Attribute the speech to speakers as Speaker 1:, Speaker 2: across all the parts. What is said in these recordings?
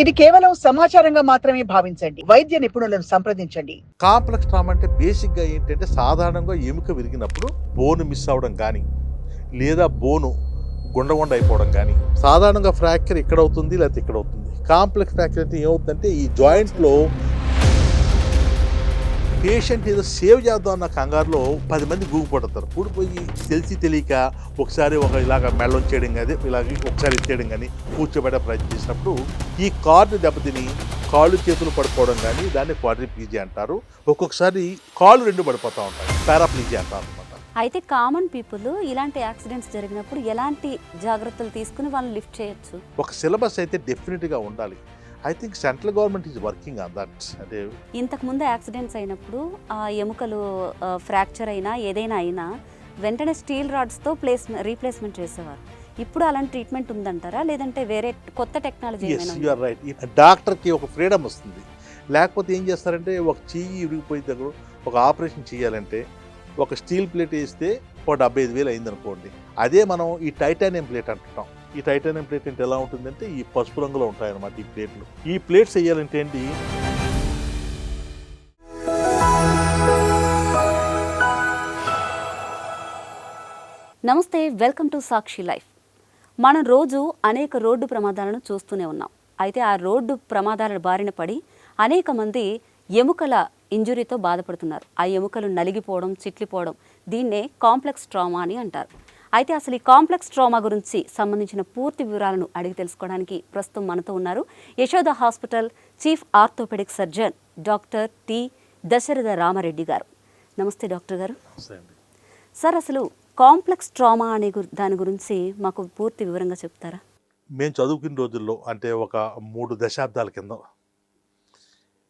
Speaker 1: ఇది కేవలం సమాచారంగా మాత్రమే భావించండి. వైద్య నిపుణులను సంప్రదించండి.
Speaker 2: కాంప్లెక్స్ ట్రామా అంటే బేసిక్గా ఏంటంటే సాధారణంగా ఎముక విరిగినప్పుడు బోను మిస్ అవ్వడం కానీ లేదా బోను గుండగుండ అయిపోవడం కానీ, సాధారణంగా ఫ్రాక్చర్ ఇక్కడ అవుతుంది లేకపోతే ఇక్కడ అవుతుంది. కాంప్లెక్స్ ఫ్రాక్చర్ అంటే ఏమవుతుందంటే ఈ జాయింట్లో పేషెంట్ ఏదో సేవ్ చేద్దాం అన్న కంగారులో 10 మంది గూగుపడతారు. కూడిపోయి తెలిసి తెలియక ఒకసారి ఇలాగ మెళ్ళం చేయడం కానీ ఇలాగ ఒకసారి ఎత్తేయడం కానీ కూర్చోబెట్టే ప్రయత్నం చేసినప్పుడు ఈ కార్డు దెబ్బతిని కాళ్ళు చేతులు పడిపోవడం కానీ దాన్ని క్వాడ్రిప్లీజియా అంటారు. ఒక్కొక్కసారి కాళ్ళు 2 పడిపోతూ ఉంటాయి, పారాప్లీజియా అంటారు అనమాట.
Speaker 3: అయితే కామన్ పీపుల్ ఇలాంటి యాక్సిడెంట్స్ జరిగినప్పుడు ఎలాంటి జాగ్రత్తలు తీసుకుని వాళ్ళని లిఫ్ట్ చేయొచ్చు?
Speaker 2: ఒక సిలబస్ అయితే డెఫినెట్గా ఉండాలి. I think central government is working on that. అంటే
Speaker 3: ఇంతకుముందు యాక్సిడెంట్స్ అయినప్పుడు ఆ ఎముకలు ఫ్రాక్చర్ అయినా ఏదైనా అయినా వెంటనే స్టీల్ రాడ్స్తో రీప్లేస్మెంట్ చేసేవారు. ఇప్పుడు అలాంటి ట్రీట్మెంట్ ఉందంటారా, లేదంటే వేరే కొత్త టెక్నాలజీ?
Speaker 2: You are right. డాక్టర్కి ఒక ఫ్రీడమ్ వస్తుంది. లేకపోతే ఏం చేస్తారంటే ఒక చెయ్యి ఇరిగిపోయిన దగ్గర ఒక ఆపరేషన్ చేయాలంటే ఒక స్టీల్ ప్లేట్ వేస్తే ఒక 75,000 అయిందనుకోండి. అదే మనం ఈ టైటానియం ప్లేట్ అంటున్నాం. ఈ టైటానియం ప్లేట్ అంటే ఎలా ఉంటుందంటే ఈ పసుపు రంగులో ఉంటాయన్నమాట ఈ ప్లేట్లు. ఈ ప్లేట్స్ వేయాలంటే ఏంటి,
Speaker 3: నమస్తే, వెల్కమ్ టు సాక్షి లైఫ్. మనం రోజు అనేక రోడ్డు ప్రమాదాలను చూస్తూనే ఉన్నాం. అయితే ఆ రోడ్డు ప్రమాదాల బారిన పడి అనేక మంది ఎముకల ఇంజురీతో బాధపడుతున్నారు. ఆ ఎముకలు నలిగిపోవడం, చిట్లిపోవడం, దీన్నే కాంప్లెక్స్ ట్రామా అని అంటారు. అయితే అసలు ఈ కాంప్లెక్స్ ట్రామా గురించి సంబంధించిన పూర్తి వివరాలను అడిగి తెలుసుకోవడానికి ప్రస్తుతం మనతో ఉన్నారు Yashoda hospital chief orthopaedic surgeon doctor T Dasaratha Ramareddy గారు. నమస్తే డాక్టర్ గారు. సార్, అసలు కాంప్లెక్స్ ట్రామా అనే దాని గురించి మాకు పూర్తి వివరంగా చెప్తారా?
Speaker 2: మేము చదువుకున్న రోజుల్లో అంటే ఒక 3 దశాబ్దాల కింద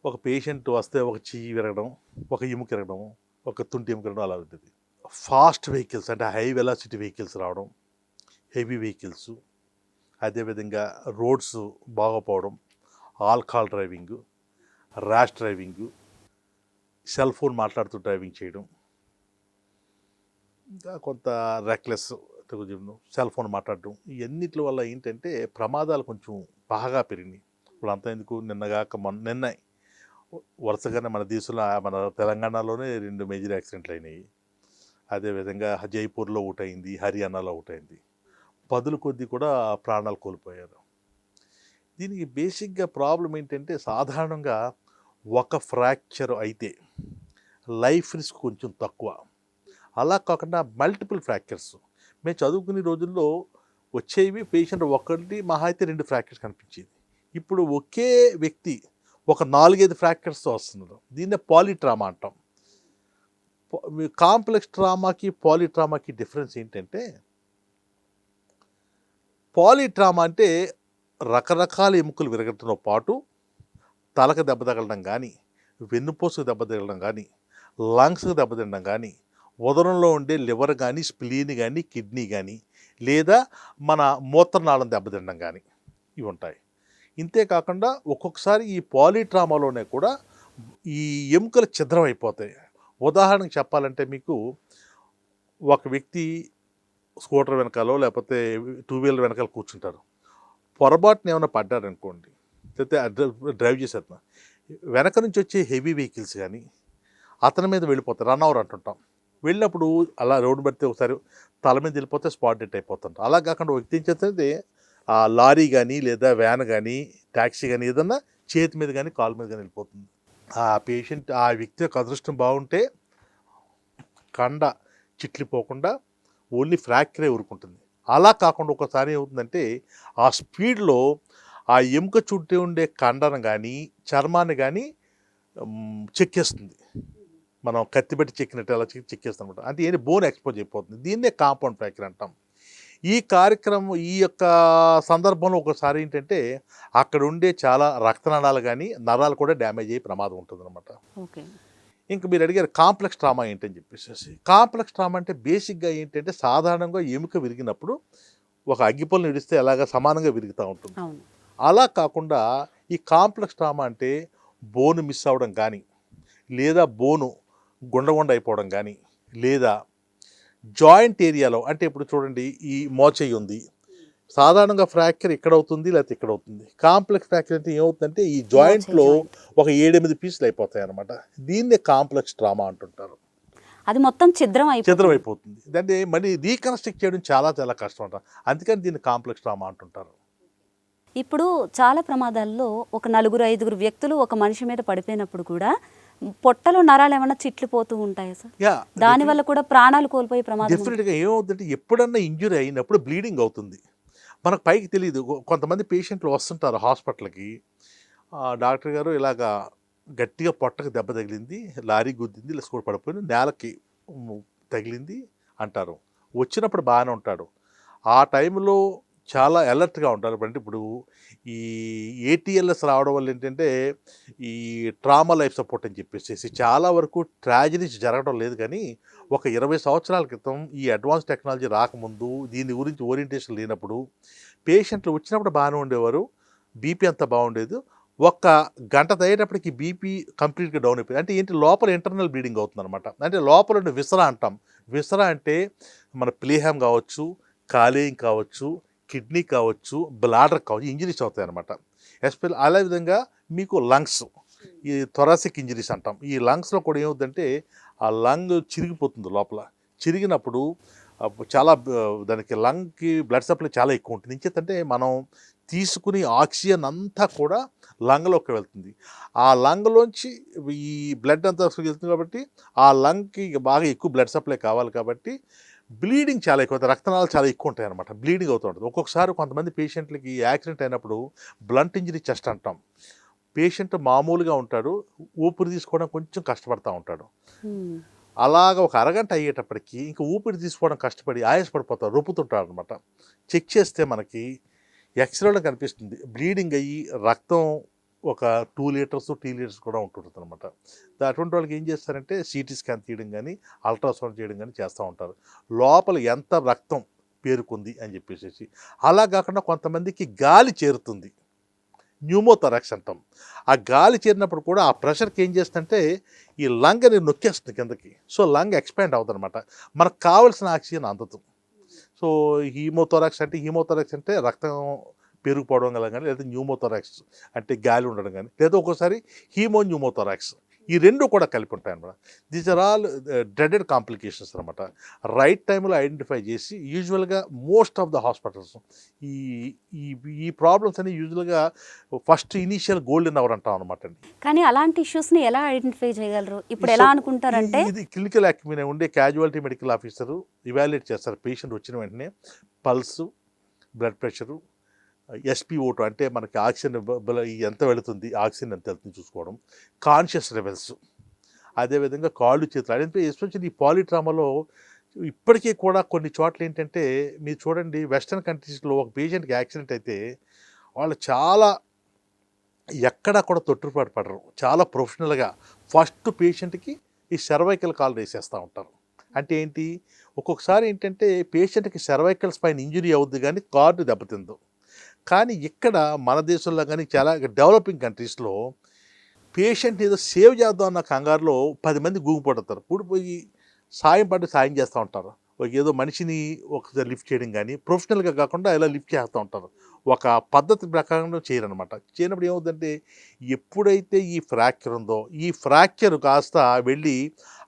Speaker 2: ఒక పేషెంట్ వస్తే ఒక చెయ్యి విరగడం, ఒక ఎముక విరగడం, ఒక తుంటి ఎముక విరగడం అలా ఉంటుంది. ఫాస్ట్ వెహికల్స్ అంటే హై వెలాసిటీ వెహికల్స్ రావడం, హెవీ వెహికల్స్, అదేవిధంగా రోడ్స్ బాగోపోవడం, alcohol driving, rash driving, cell phone మాట్లాడుతూ డ్రైవింగ్ చేయడం, ఇంకా కొంత రెక్లెస్ సెల్ ఫోన్ మాట్లాడడం, ఇవన్నిటి వల్ల ఏంటంటే ప్రమాదాలు కొంచెం బాగా పెరిగినాయి. ఇప్పుడు అంతా ఎందుకు, నిన్న వరుసగానే మన దేశంలో మన తెలంగాణలోనే 2 మేజర్ యాక్సిడెంట్లు అయినాయి. అదేవిధంగా జైపూర్లో ఒకటైంది, హర్యానాలో ఒకటైంది. 10 కొద్ది కూడా ప్రాణాలు కోల్పోయారు. దీనికి బేసిక్గా ప్రాబ్లం ఏంటంటే సాధారణంగా ఒక ఫ్రాక్చర్ అయితే లైఫ్ రిస్క్ కొంచెం తక్కువ. అలా కాకుండా మల్టిపుల్ ఫ్రాక్చర్స్ మేము చదువుకునే రోజుల్లో వచ్చేవి పేషెంట్ ఒకటి మహా అయితే 2 ఫ్రాక్చర్స్ కనిపించేది. ఇప్పుడు ఒకే వ్యక్తి ఒక 4-5 ఫ్రాక్చర్స్తో వస్తున్నారు. దీన్నే పాలీట్రామా అంటాం. కాంప్లెక్స్ ట్రామాకి పాలీట్రామాకి డిఫరెన్స్ ఏంటంటే, పాలీట్రామా అంటే రకరకాల ఎముకలు విరగడంతో పాటు తలకు దెబ్బ తగలడం కానీ, వెన్నుపూసకు దెబ్బ తగలడం కానీ, లంగ్స్కి దెబ్బ తినడం కానీ, ఉదరంలో ఉండే లివర్ కానీ, స్ప్లీన్ కానీ, కిడ్నీ కానీ, లేదా మన మూత్రనాళం దెబ్బతినడం కానీ ఇవి ఉంటాయి. ఇంతే కాకుండా ఒక్కొక్కసారి ఈ పాలీట్రామాలోనే కూడా ఈ ఎముకలు ఛిద్రం అయిపోతాయి. ఉదాహరణకు చెప్పాలంటే మీకు ఒక వ్యక్తి స్కూటర్ వెనకాలో లేకపోతే 2 వీలర్ వెనకాల కూర్చుంటారు. పొరపాటున ఏమైనా పడ్డారనుకోండి, లేకపోతే డ్రైవ్ చేసేస్తున్నా వెనక నుంచి వచ్చే హెవీ వెహికల్స్ కానీ అతని మీద వెళ్ళిపోతారు, రన్ అవర్ అంటుంటాం. వెళ్ళినప్పుడు అలా రోడ్డు పడితే ఒకసారి తల మీద వెళ్ళిపోతే స్పాట్ డెడ్ అయిపోతుంటారు. అలా కాకుండా వ్యక్తి ఏం చేస్తే ఆ లారీ కానీ లేదా వ్యాన్ కానీ ట్యాక్సీ కానీ ఏదన్నా చేతి మీద కానీ కాలు మీద కానీ వెళ్ళిపోతుంది. ఆ పేషెంట్ ఆ వ్యక్తి యొక్క అదృష్టం బాగుంటే కండ చిట్లిపోకుండా ఓన్లీ ఫ్రాక్చరే ఊరుకుంటుంది. అలా కాకుండా ఒకసారి ఏమవుతుందంటే ఆ స్పీడ్లో ఆ ఎముక చుట్టూ ఉండే కండను కానీ చర్మాన్ని కానీ చెక్కేస్తుంది. మనం కత్తిపెట్టి చెక్కినట్టు అలా చెక్కేస్తాం అనమాట. అంటే ఏంటి, బోన్ ఎక్స్పోజ్ అయిపోతుంది. దీన్నే కాంపౌండ్ ఫ్రాక్చర్ అంటాం. ఈ కార్యక్రమం ఈ యొక్క సందర్భంలో ఒకసారి ఏంటంటే అక్కడ ఉండే చాలా రక్తనాళాలు కానీ నరాలు కూడా డ్యామేజ్ అయ్యే ప్రమాదం ఉంటుంది అనమాట.
Speaker 3: ఓకే.
Speaker 2: ఇంకా మీరు అడిగారు కాంప్లెక్స్ ట్రామా ఏంటని చెప్పేసి. కాంప్లెక్స్ ట్రామా అంటే బేసిక్గా ఏంటంటే సాధారణంగా ఎముక విరిగినప్పుడు ఒక అగ్గిపుల్ని విడిస్తే ఎలాగా సమానంగా విరుగుతూ ఉంటుంది. అలా కాకుండా ఈ కాంప్లెక్స్ ట్రామా అంటే బోను మిస్ అవ్వడం కానీ, లేదా బోను గుండగుండ అయిపోవడం కానీ, లేదా జాయింట్ ఏరియాలో అంటే ఇప్పుడు చూడండి ఈ మోచేయి ఉంది, సాధారణంగా ఫ్రాక్చర్ ఇక్కడ అవుతుంది లేకపోతే ఇక్కడ అవుతుంది. కాంప్లెక్స్ ఫ్రాక్చర్ అంటే ఏమవుతుందంటే ఈ జాయింట్లో ఒక 7-8 పీసులు అయిపోతాయి అనమాట. దీన్నే కాంప్లెక్స్ ట్రామా అంటుంటారు.
Speaker 3: అది మొత్తం ఛిద్రం
Speaker 2: అయిపోతుంది. దాన్ని మళ్ళీ రీకన్స్ట్రక్ట్ చేయడం చాలా చాలా కష్టం అంట. అందుకని దీన్ని కాంప్లెక్స్ ట్రామా అంటుంటారు.
Speaker 3: ఇప్పుడు చాలా ప్రమాదాల్లో ఒక 4-5 వ్యక్తులు ఒక మనిషి మీద పడిపోయినప్పుడు కూడా పొట్టలో నరాలు ఏమైనా చిట్లిపోతూ ఉంటాయా సార్? దానివల్ల కూడా ప్రాణాలు కోల్పోయే ప్రమాదం.
Speaker 2: డెఫినెట్గా ఏమవుతుందంటే ఎప్పుడన్నా ఇంజురీ అయినప్పుడు బ్లీడింగ్ అవుతుంది. మనకు పైకి తెలియదు. కొంతమంది పేషెంట్లు వస్తుంటారు హాస్పిటల్కి, డాక్టర్ గారు ఇలాగా గట్టిగా పొట్టకి దెబ్బ తగిలింది, లారీ గుద్దింది, ఇలా స్కూల్ పడిపోయింది, నేలకి తగిలింది అంటారు. వచ్చినప్పుడు బాగానే ఉంటాడు. ఆ టైంలో చాలా అలర్ట్గా ఉంటారు. అంటే ఇప్పుడు ఈ ఏటీఎల్ఎస్ రావడం వల్ల ఏంటంటే ఈ ట్రామా లైఫ్ సపోర్ట్ అని చెప్పేసి చాలా వరకు ట్రాజడీస్ జరగడం లేదు. కానీ ఒక 20 సంవత్సరాల క్రితం ఈ అడ్వాన్స్ టెక్నాలజీ రాకముందు దీని గురించి ఓరియంటేషన్ లేనప్పుడు పేషెంట్లు వచ్చినప్పుడు బాగానే ఉండేవారు, బీపీ అంతా బాగుండేది. ఒక్క గంట అయ్యేటప్పటికి బీపీ కంప్లీట్గా డౌన్ అయిపోయింది. అంటే ఏంటి, లోపల ఇంటర్నల్ బ్లీడింగ్ అవుతుంది అనమాట. అంటే లోపల ఉండే విసరా అంటాం. విసరా అంటే మన ప్లీహామ్ కావచ్చు, కాలేయం కావచ్చు, కిడ్నీ కావచ్చు, బ్లాడర్ కావచ్చు, ఇంజరీస్ అవుతాయి అనమాట. ఎస్పెషల్ అదే విధంగా మీకు లంగ్స్, ఈ థొరాసిక్ ఇంజరీస్ అంటాం. ఈ లంగ్స్లో కూడా ఏమవుతుందంటే ఆ లంగ్ చిరిగిపోతుంది. లోపల చిరిగినప్పుడు చాలా దానికి లంగ్కి బ్లడ్ సప్లై చాలా ఎక్కువ ఉంటుంది. ఇంకేంటంటే మనం తీసుకుని ఆక్సిజన్ అంతా కూడా లంగ్లోకి వెళ్తుంది. ఆ లంగ్లోంచి ఈ బ్లడ్ అంతా వెళ్తుంది కాబట్టి ఆ లంగ్కి బాగా ఎక్కువ బ్లడ్ సప్లై కావాలి కాబట్టి బ్లీడింగ్ చాలా ఎక్కువ, రక్తనాళాలు చాలా ఎక్కువ ఉంటాయి అనమాట. బ్లీడింగ్ అవుతూ ఉంటుంది. ఒక్కొక్కసారి కొంతమంది పేషెంట్లకి యాక్సిడెంట్ అయినప్పుడు బ్లంట్ ఇంజరీ చెస్ట్ అంటాం. పేషెంట్ మామూలుగా ఉంటాడు, ఊపిరి తీసుకోవడం కొంచెం కష్టపడతా ఉంటాడు. అలాగ ఒక అరగంట అయ్యేటప్పటికి ఇంకా ఊపిరి తీసుకోవడం కష్టపడి ఆయాసపడిపోతారు, రొప్పుతుంటాడు అనమాట. చెక్ చేస్తే మనకి ఎక్స్రేలో కనిపిస్తుంది బ్లీడింగ్ అయ్యి రక్తం ఒక 2 లీటర్స్ 3 లీటర్స్ కూడా ఉంటుంటుంది అనమాట. అటువంటి వాళ్ళకి ఏం చేస్తారంటే సిటీ స్కాన్ తీయడం కానీ అల్ట్రాసౌండ్ చేయడం కానీ చేస్తూ ఉంటారు, లోపల ఎంత రక్తం పేరుకుంది అని చెప్పేసి. అలా కాకుండా కొంతమందికి గాలి చేరుతుంది, న్యూమోథొరాక్స్ అంటాం. ఆ గాలి చేరినప్పుడు కూడా ఆ ప్రెషర్కి ఏం చేస్తుందంటే ఈ లంగ్ అనేది నొక్కేస్తుంది కిందకి. సో లంగ్ ఎక్స్పాండ్ అవుతుంది అనమాట, మనకు కావాల్సిన ఆక్సిజన్ అందదు. సో హీమోథొరాక్స్ అంటే రక్తం పెరిగిపోవడం వల్ల కానీ, లేదా న్యూమోథొరాక్స్ అంటే గాలి ఉండడం కానీ, లేదా ఒక్కోసారి న్యూమోథొరాక్స్, ఈ రెండు కూడా కలిపి ఉంటాయి అనమాట. These are all dreaded complications అనమాట. రైట్ టైంలో ఐడెంటిఫై చేసి యూజువల్గా మోస్ట్ ఆఫ్ ద హాస్పిటల్స్ ఈ ఈ ప్రాబ్లమ్స్ అని యూజువల్గా ఫస్ట్ ఇనీషియల్ గోల్డెన్ అవర్ అంటాం అనమాట అండి.
Speaker 3: కానీ అలాంటి ఇష్యూస్ని ఎలా ఐడెంటిఫై చేయగలరు? ఇప్పుడు ఎలా అనుకుంటారంటే
Speaker 2: ఇది క్లినికల్ యాక్యుమినే ఉండే క్యాజువాలిటీ మెడికల్ ఆఫీసరు ఇవాల్యుయేట్ చేస్తారు. పేషెంట్ వచ్చిన వెంటనే పల్సు, బ్లడ్ ప్రెషరు, SpO2 అంటే మనకి ఆక్సిజన్ ఎంత వెళుతుంది, ఆక్సిజన్ ఎంత వెళ్తుంది చూసుకోవడం, కాన్షియస్ లెవెల్స్, అదేవిధంగా కాళ్ళు చేతులు ఐడెంటిఫై. ఎస్పెషల్లీ ఈ పాలిట్రామాలో ఇప్పటికీ కూడా కొన్ని చోట్ల ఏంటంటే మీరు చూడండి, వెస్టర్న్ కంట్రీస్లో ఒక పేషెంట్కి యాక్సిడెంట్ అయితే వాళ్ళు చాలా ఎక్కడా కూడా తొట్టుపాటు పడరు, చాలా ప్రొఫెషనల్గా ఫస్ట్ పేషెంట్కి ఈ సర్వైకల్ కాల్ వేసేస్తూ ఉంటారు. అంటే ఏంటి, ఒక్కొక్కసారి ఏంటంటే పేషెంట్కి సర్వైకల్ స్పైన్ ఇంజురీ అవుద్ది కానీ కార్డు దెబ్బతిందు. కానీ ఇక్కడ మన దేశంలో కానీ చాలా డెవలపింగ్ కంట్రీస్లో పేషెంట్ ఏదో సేవ్ చేద్దాం అన్న కంగారులో 10 మంది గుమిపడతారు, కూడిపోయి సాయం చేస్తూ ఉంటారు. ఏదో మనిషిని ఒకసారి లిఫ్ట్ చేయడం కానీ ప్రొఫెషనల్గా కాకుండా ఇలా లిఫ్ట్ చేస్తూ ఉంటారు, ఒక పద్ధతి ప్రకారంగా చేయరనమాట. చేయనప్పుడు ఏమవుతుందంటే ఎప్పుడైతే ఈ ఫ్రాక్చర్ ఉందో ఈ ఫ్రాక్చర్ కాస్త వెళ్ళి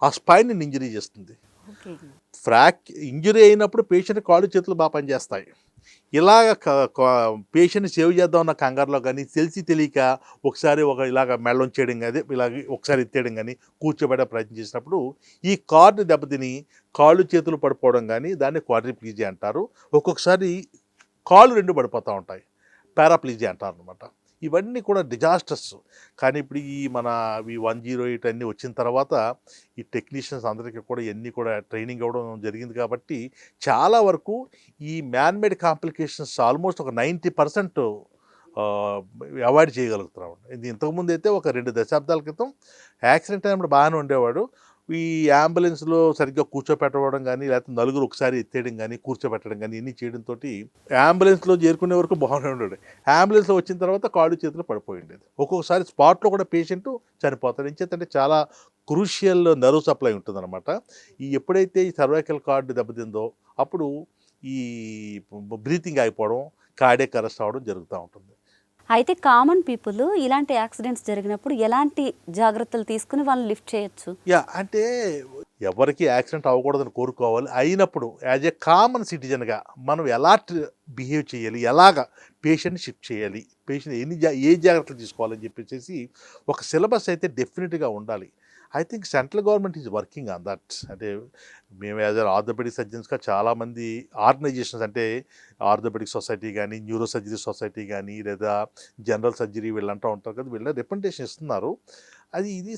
Speaker 2: ఆ స్పైన్ని ఇంజరీ చేస్తుంది. ఇంజరీ అయినప్పుడు పేషెంట్ కాళ్ళు చేతులు బాగా పనిచేస్తాయి. ఇలాగ పేషెంట్ని సేవ్ చేద్దాం అన్న కంగారులో కానీ తెలిసి తెలియక ఒకసారి ఇలాగ మెళ్ళం చేయడం కానీ ఇలాగ ఒకసారి ఎత్తేయడం కానీ కూర్చోబెట్టే ప్రయత్నం చేసినప్పుడు ఈ కార్డు దెబ్బతిని కాళ్ళు చేతులు పడిపోవడం కానీ దాన్ని క్వాడ్రిప్లీజియా అంటారు. ఒక్కొక్కసారి కాళ్ళు 2 పడిపోతూ ఉంటాయి, పారాప్లీజియా అంటారు అనమాట. ఇవన్నీ కూడా డిజాస్టర్స్. కానీ ఇప్పుడు ఈ మన 108 అన్నీ వచ్చిన తర్వాత ఈ టెక్నీషియన్స్ అందరికీ కూడా ఇవన్నీ కూడా ట్రైనింగ్ ఇవ్వడం జరిగింది కాబట్టి చాలా వరకు ఈ మ్యాన్మేడ్ కాంప్లికేషన్స్ ఆల్మోస్ట్ ఒక 90% అవాయిడ్ చేయగలుగుతున్నాం. ఇది ఇంతకుముందు అయితే ఒక 2 దశాబ్దాల క్రితం యాక్సిడెంట్ అయినప్పుడు బాగానే ఉండేవాడు, ఈ అంబులెన్స్లో సరిగ్గా కూర్చోపెట్టడం కానీ లేకపోతే నలుగురు ఒకసారి ఎత్తేయడం కానీ కూర్చోబెట్టడం కానీ ఇన్ని చేయడంతో అంబులెన్స్లో చేరుకునే వరకు బాగానే ఉండేది. అంబులెన్స్లో వచ్చిన తర్వాత కాళ్ళు చేతులు పడిపోయి ఉండేది. ఒక్కొక్కసారి స్పాట్లో కూడా పేషెంట్ చనిపోతాడు. ఎంచేతంటే చాలా క్రూషియల్ నర్వ్ సప్లై ఉంటుందన్నమాట. ఎప్పుడైతే ఈ సర్వైకల్ కార్డు దెబ్బతిందో అప్పుడు ఈ బ్రీతింగ్ అయిపోవడం, కార్డియాక్ అరెస్ట్ అవ్వడం జరుగుతూ ఉంటుంది.
Speaker 3: అయితే కామన్ పీపుల్ ఇలాంటి యాక్సిడెంట్స్ జరిగినప్పుడు ఎలాంటి జాగ్రత్తలు తీసుకుని వాళ్ళని లిఫ్ట్ చేయొచ్చు?
Speaker 2: అంటే ఎవరికి యాక్సిడెంట్ అవ్వకూడదని కోరుకోవాలి. అయినప్పుడు యాజ్ ఏ కామన్ సిటిజన్గా మనం ఎలా బిహేవ్ చేయాలి, ఎలాగ పేషెంట్ని షిఫ్ట్ చేయాలి, పేషెంట్ ఏ జాగ్రత్తలు తీసుకోవాలని చెప్పేసి ఒక సిలబస్ అయితే డెఫినెట్గా ఉండాలి. I think central government is working on that. అంటే మేము యాజ్ అ ఆర్థోపెడిక్ సర్జన్స్గా చాలామంది ఆర్గనైజేషన్స్, అంటే ఆర్థోపెడిక్ సొసైటీ కానీ, న్యూరో సర్జరీ సొసైటీ కానీ, లేదా జనరల్ సర్జరీ వీళ్ళంటూ ఉంటారు కదా, వీళ్ళ రిప్రజెంటేషన్ ఇస్తున్నారు. అది ఇది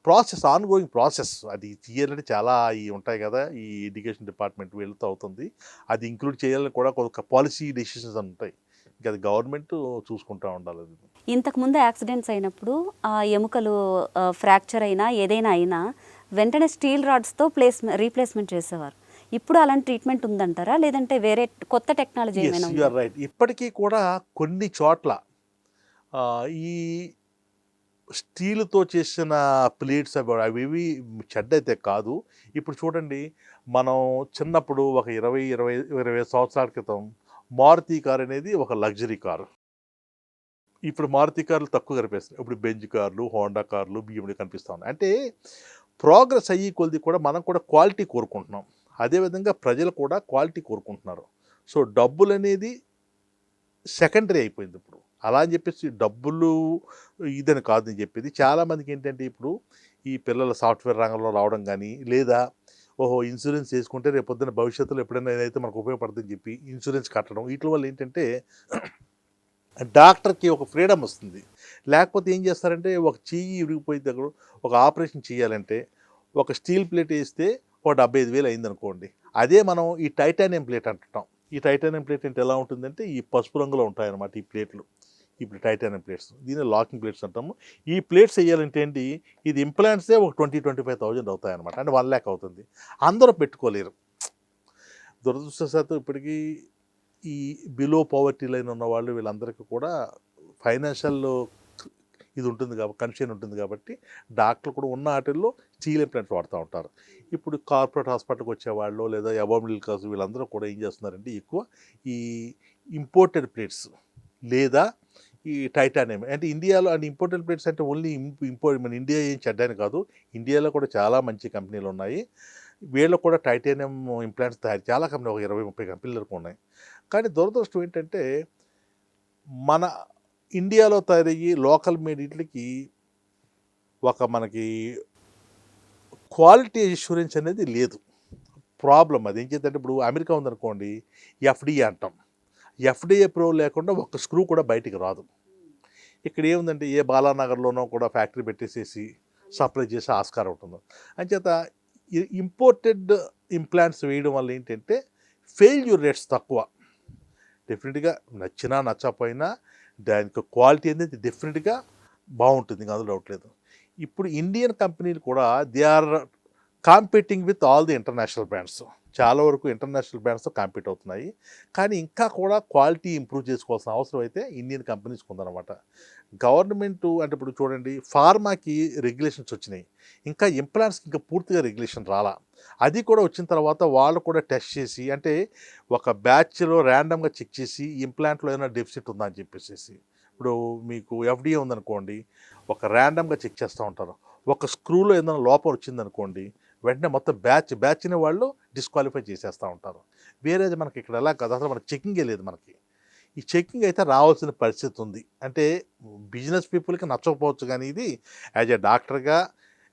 Speaker 2: ప్రాసెస్, ఆన్ గోయింగ్ ప్రాసెస్. అది చేయాలంటే చాలా ఉంటాయి కదా, ఈ ఎడ్యుకేషన్ డిపార్ట్మెంట్ వీళ్ళతో అవుతుంది. అది ఇంక్లూడ్ చేయాలని కూడా ఒక పాలసీ డెసిషన్స్ అని ఉంటాయి. ఇంకా అది గవర్నమెంట్ చూసుకుంటూ ఉండాలి. అది
Speaker 3: ఇంతకుముందు యాక్సిడెంట్స్ అయినప్పుడు ఆ ఎముకలు ఫ్రాక్చర్ అయినా ఏదైనా అయినా వెంటనే స్టీల్ రాడ్స్తో రీప్లేస్మెంట్ చేసేవారు. ఇప్పుడు అలాంటి ట్రీట్మెంట్ ఉందంటారా, లేదంటే వేరే కొత్త టెక్నాలజీ ఏమైనా ఉందా?
Speaker 2: రైట్. ఇప్పటికీ కూడా కొన్ని చోట్ల ఈ స్టీల్తో చేసిన ప్లేట్స్ అవి చెడ్డైతే కాదు. ఇప్పుడు చూడండి, మనం చిన్నప్పుడు ఒక 20 సంవత్సరాల క్రితం మారుతి కార్ అనేది ఒక లగ్జరీ కారు. ఇప్పుడు మారుతి కార్లు తక్కువ కనిపిస్తాయి. ఇప్పుడు బెంజ్ కార్లు, హోండా కార్లు, బిఎండబ్ల్యూ కనిపిస్తూ ఉన్నాయి. అంటే ప్రోగ్రెస్ అయ్యి కొద్ది కూడా మనం కూడా క్వాలిటీ కోరుకుంటున్నాం. అదేవిధంగా ప్రజలు కూడా క్వాలిటీ కోరుకుంటున్నారు. సో డబ్బులు అనేది సెకండరీ అయిపోయింది ఇప్పుడు. అలా అని చెప్పేసి డబ్బులు ఇదని కాదు అని చెప్పేది. చాలామందికి ఏంటంటే ఇప్పుడు ఈ పిల్లల సాఫ్ట్వేర్ రంగంలో రావడం కానీ, లేదా ఇన్సూరెన్స్ చేసుకుంటే రేపు పొద్దున్న భవిష్యత్తులో ఎప్పుడైనా ఏదైతే మనకు ఉపయోగపడుతుందని చెప్పి ఇన్సూరెన్స్ కట్టడం, వీటి వల్ల ఏంటంటే డాక్టర్కి ఒక ఫ్రీడమ్ వస్తుంది. లేకపోతే ఏం చేస్తారంటే, ఒక చెయ్యి ఇరిగిపోయిన దగ్గర ఒక ఆపరేషన్ చేయాలంటే ఒక స్టీల్ ప్లేట్ వేస్తే ఒక 75,000 అయిందనుకోండి. అదే మనం ఈ టైటానియం ప్లేట్ అంటుంటాం. ఈ టైటానియం ప్లేట్ అంటే ఎలా ఉంటుందంటే ఈ పసుపు రంగులో ఉంటాయన్నమాట ఈ ప్లేట్లు. ఇప్పుడు టైటానియం ప్లేట్స్, దీన్ని లాకింగ్ ప్లేట్స్ అంటాము. ఈ ప్లేట్స్ వేయాలంటే ఏంటి, ఇది ఇంప్లాంట్సే ఒక 20,000-25,000 అవుతాయన్నమాట. అంటే 1 lakh అవుతుంది. అందరూ పెట్టుకోలేరు. దురదృష్టవశాత్తు ఇప్పటికీ ఈ బిలో పవర్టీ లైన్ ఉన్న వాళ్ళు వీళ్ళందరికీ కూడా ఫైనాన్షియల్ ఇది ఉంటుంది కాబట్టి, కన్సర్న్ ఉంటుంది కాబట్టి డాక్టర్లు కూడా ఉన్న వాటిల్లో స్టీల్ ఇంప్లాంట్స్ వాడుతూ ఉంటారు. ఇప్పుడు కార్పొరేట్ హాస్పిటల్కి వచ్చేవాళ్ళు లేదా అబవ్ మిడిల్ క్లాస్ వీళ్ళందరూ కూడా ఏం చేస్తున్నారంటే ఎక్కువ ఈ ఇంపోర్టెడ్ ప్లేట్స్ లేదా ఈ టైటానియం, అంటే ఇండియాలో అంటే ఇంపోర్టెడ్ ప్లేట్స్ అంటే ఓన్లీ మన ఇండియా ఏం చెడ్డాని కాదు, ఇండియాలో కూడా చాలా మంచి కంపెనీలు ఉన్నాయి. వీళ్ళు కూడా టైటానియం ఇంప్లాంట్స్ తయారు చాలా కంపెనీ, ఒక 20-30 కంపెనీలు వరకు ఉన్నాయి. కానీ దురదృష్టం ఏంటంటే మన ఇండియాలో తయారయ్యి లోకల్ మేడ్ వీటికి ఒక మనకి క్వాలిటీ ఇన్సూరెన్స్ అనేది లేదు. ప్రాబ్లం అది ఏం చేద్దంటే, ఇప్పుడు అమెరికా ఉందనుకోండి, ఎఫ్డిఏ అంటాం. ఎఫ్డిఏ అప్రూవల్ లేకుండా ఒక్క స్క్రూ కూడా బయటికి రాదు. ఇక్కడ ఏముందంటే ఏ బాలానగర్లోనో కూడా ఫ్యాక్టరీ పెట్టేసేసి సప్లై చేసే ఆస్కారం ఉంటుంది. అంచేత ఇంపోర్టెడ్ ఇంప్లాంట్స్ వేయడం వల్ల ఏంటంటే ఫెయిల్యూర్ రేట్స్ తక్కువ. డెఫినెట్గా నచ్చినా నచ్చకపోయినా దానికి క్వాలిటీ అనేది డెఫినెట్గా బాగుంటుంది, ఇంకా అందులో డౌట్ లేదు. ఇప్పుడు ఇండియన్ కంపెనీలు కూడా they are competing with all the international brands. చాలా వరకు ఇంటర్నేషనల్ బ్రాండ్స్తో కాంపీట్ అవుతున్నాయి. కానీ ఇంకా కూడా క్వాలిటీ ఇంప్రూవ్ చేసుకోవాల్సిన అవసరం అయితే ఇండియన్ కంపెనీస్కి ఉందన్నమాట. గవర్నమెంట్ అంటే ఇప్పుడు చూడండి, ఫార్మాకి రెగ్యులేషన్స్ వచ్చినాయి, ఇంకా ఇంప్లాంట్స్కి ఇంకా పూర్తిగా రెగ్యులేషన్ రాలా. అది కూడా వచ్చిన తర్వాత వాళ్ళు కూడా టెస్ట్ చేసి, అంటే ఒక బ్యాచ్లో ర్యాండమ్గా చెక్ చేసి ఇంప్లాంట్లో ఏమైనా డెఫిసిట్ ఉందా అని చెప్పేసి. ఇప్పుడు మీకు ఎఫ్డిఏ ఉందనుకోండి, ఒక ర్యాండమ్గా చెక్ చేస్తూ ఉంటారు. ఒక స్క్రూలో ఏదైనా లోపం వచ్చిందనుకోండి, వెంటనే మొత్తం బ్యాచ్ని వాళ్ళు డిస్క్వాలిఫై చేసేస్తూ ఉంటారు. వేరేది మనకి ఇక్కడ ఎలా కాదు, అసలు మనకి చెకింగే లేదు. మనకి ఈ చెకింగ్ అయితే రావాల్సిన పరిస్థితి ఉంది. అంటే బిజినెస్ పీపుల్కి నచ్చకపోవచ్చు, కానీ ఇది యాజ్ ఎ డాక్టర్గా,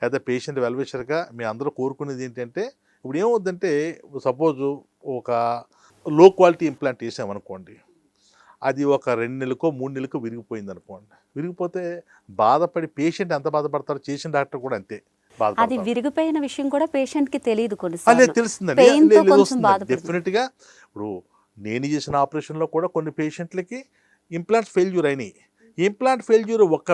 Speaker 2: యాజ్ ఎ పేషెంట్ వెల్విషర్గా మీ అందరూ కోరుకునేది ఏంటంటే, ఇప్పుడు ఏమవుద్దంటే సపోజు ఒక లో క్వాలిటీ ఇంప్లాంట్ వేసామనుకోండి, అది ఒక 2 నెలలకో 3 నెలలకో విరిగిపోయింది అనుకోండి. విరిగిపోతే బాధపడి పేషెంట్ ఎంత బాధపడతారో, చేసిన డాక్టర్ కూడా అంతే
Speaker 3: అది
Speaker 2: బాధపడతారు.
Speaker 3: విరిగిపోయిన విషయం కూడా పేషెంట్ కి తెలియదు
Speaker 2: లేదు,
Speaker 3: కొన్నిసార్లు.
Speaker 2: తెలుస్తుందండి.
Speaker 3: పెయిన్ తో కొంచెం
Speaker 2: వస్తుంది
Speaker 3: బాధపడుతుంది.
Speaker 2: డెఫినెట్గా. ఇప్పుడు నేను చేసిన ఆపరేషన్లో కూడా కొన్ని పేషెంట్లకి ఇంప్లాంట్స్ ఫెయిల్యూర్ అయినాయి. ఇంప్లాంట్ ఫెయిల్యూర్ ఒక్క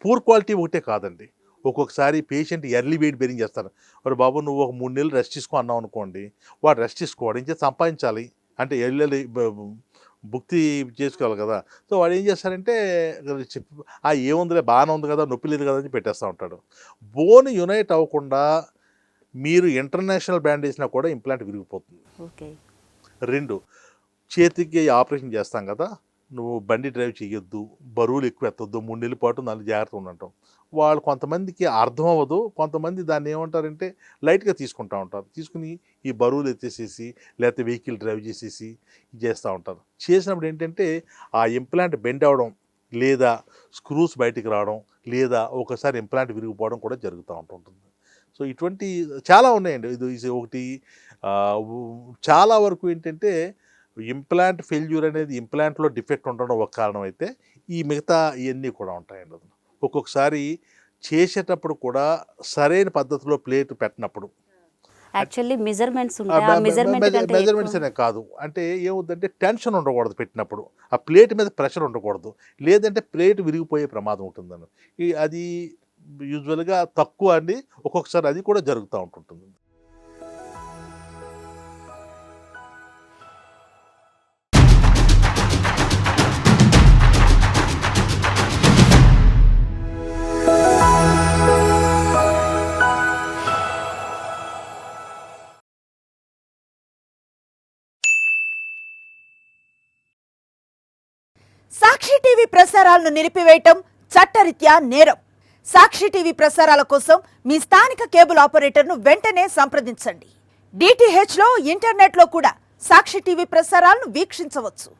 Speaker 2: పూర్ క్వాలిటీ ఒకటే కాదండి. ఒక్కొక్కసారి పేషెంట్ ఎర్లీ వెయిట్ బెరింగ్ చేస్తారు. మరి బాబు నువ్వు ఒక 3 నెలలు రెస్ట్ తీసుకో అన్నావు అనుకోండి, వాడు రెస్ట్ తీసుకోవడం ఇంకా సంపాదించాలి, అంటే ఎల్లి భుక్తి చేసుకోవాలి కదా. సో వాడు ఏం చేస్తారంటే ఏముందిలే బాగానే ఉంది కదా, నొప్పి లేదు కదా అని పెట్టేస్తూ ఉంటాడు. బోన్ యునైట్ అవ్వకుండా మీరు ఇంటర్నేషనల్ బ్యాండ్ వేసినా కూడా ఇంప్లాంట్ విరిగిపోతుంది.
Speaker 3: ఓకే.
Speaker 2: 2, చేతికి ఆపరేషన్ చేస్తాం కదా, నువ్వు బండి డ్రైవ్ చేయొద్దు, బరువులు ఎక్కువ ఎత్తొద్దు, 3 నెలల పాటు 4 జాగ్రత్తగా ఉండటం. వాళ్ళు కొంతమందికి అర్థం అవ్వదు, కొంతమంది దాన్ని ఏమంటారంటే లైట్గా తీసుకుంటూ ఉంటారు. తీసుకుని ఈ బరువులు ఎత్తేసేసి లేకపోతే వెహికల్ డ్రైవ్ చేసేసి చేస్తూ ఉంటారు. చేసినప్పుడు ఏంటంటే ఆ ఇంప్లాంట్ బెండ్ అవ్వడం, లేదా స్క్రూస్ బయటికి రావడం, లేదా ఒకసారి ఇంప్లాంట్ విరిగిపోవడం కూడా జరుగుతూ ఉంటుంటుంది. సో ఇటువంటి చాలా ఉన్నాయండి. ఇది ఒకటి. చాలా వరకు ఏంటంటే ఇంప్లాంట్ ఫెయిల్యూర్ అనేది ఇంప్లాంట్లో డిఫెక్ట్ ఉండడం ఒక కారణం అయితే, ఈ మిగతా ఇవన్నీ కూడా ఉంటాయండి. అది ఒక్కొక్కసారి చేసేటప్పుడు కూడా సరైన పద్ధతిలో ప్లేట్ పెట్టినప్పుడు,
Speaker 3: యాక్చువల్లీ మెజర్మెంట్స్ ఉంటాయి. ఆ
Speaker 2: మెజర్మెంట్స్ అనే కాదు, అంటే ఏమవుతుందంటే టెన్షన్ ఉండకూడదు పెట్టినప్పుడు, ఆ ప్లేట్ మీద ప్రెషర్ ఉండకూడదు, లేదంటే ప్లేట్ విరిగిపోయే ప్రమాదం ఉంటుందని. అది యూజువల్గా తక్కువ అండి, ఒక్కొక్కసారి అది కూడా జరుగుతూ ఉంటుంటుంది.
Speaker 4: సాక్షి టీవీ ప్రసారాలను నిలిపివేయటం చట్టరీత్యా నేరం. సాక్షి టీవీ ప్రసారాల కోసం మీ స్థానిక కేబుల్ ఆపరేటర్ను వెంటనే సంప్రదించండి. DTH లో, ఇంటర్నెట్లో కూడా సాక్షి టీవీ ప్రసారాలను వీక్షించవచ్చు.